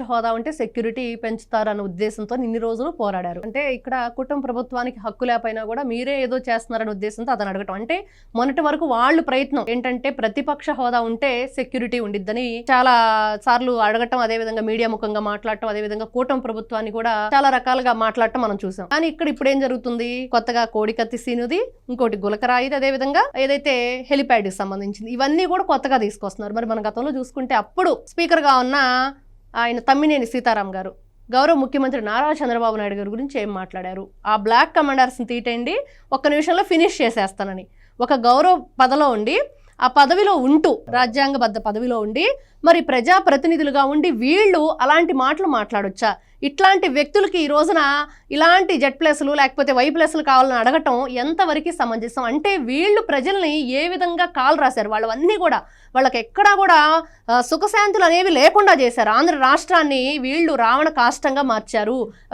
హోదా ఉంటే సెక్యూరిటీ పెంచుతారన్న ఉద్దేశంతో ఇన్ని రోజులు పోరాడారు. అంటే ఇక్కడ కుటుంబ ప్రభుత్వానికి హక్కు లేకపోయినా కూడా మీరే ఏదో చేస్తున్నారనే ఉద్దేశంతో అతను అడగటం. అంటే మొన్నటి వరకు వాళ్ళు ప్రయత్నం ఏంటంటే ప్రతిపక్ష హోదా ఉంటే సెక్యూరిటీ ఉండిద్దని చాలా సార్లు అడగటం, అదేవిధంగా మీడియా ముఖంగా మాట్లాడటం, అదేవిధంగా కూటమి ప్రభుత్వాన్ని కూడా చాలా రకాలుగా మాట్లాడటం మనం చూసాం. కానీ ఇప్పుడు ఏం జరుగుతుంది? కొత్తగా కోడికత్తి సీనుది, ఇంకోటి గులకరాయిది, అదేవిధంగా ఏదైతే హెలిప్యాడ్ కి సంబంధించింది ఇవన్నీ కూడా కొత్తగా తీసుకొస్తున్నారు. మరి మన గతంలో చూసుకుంటే అప్పుడు స్పీకర్ గా ఉన్న ఆయన తమ్మినేని సీతారాం గారు గౌరవ ముఖ్యమంత్రి నారా చంద్రబాబు నాయుడు గారి గురించి ఏం మాట్లాడారు? ఆ బ్లాక్ కమాండర్స్ని తీటండి, ఒక్క నిమిషంలో ఫినిష్ చేసేస్తానని. ఒక గౌరవ పదవిలో ఉండి, ఆ పదవిలో ఉంటూ, రాజ్యాంగబద్ధ పదవిలో ఉండి, మరి ప్రజాప్రతినిధులుగా ఉండి వీళ్ళు అలాంటి మాటలు మాట్లాడొచ్చా? ఇట్లాంటి వ్యక్తులకి ఈ రోజున ఇలాంటి Z+లు లేకపోతే Y+లు కావాలని అడగటం ఎంతవరకు సమంజసం? అంటే వీళ్ళు ప్రజల్ని ఏ విధంగా కాలు రాశారు? వాళ్ళవన్నీ కూడా వాళ్ళకి ఎక్కడా కూడా సుఖశాంతులు అనేవి లేకుండా చేశారు. ఆంధ్ర రాష్ట్రాన్ని వీళ్ళు రావణ కాష్టంగా మార్చారు.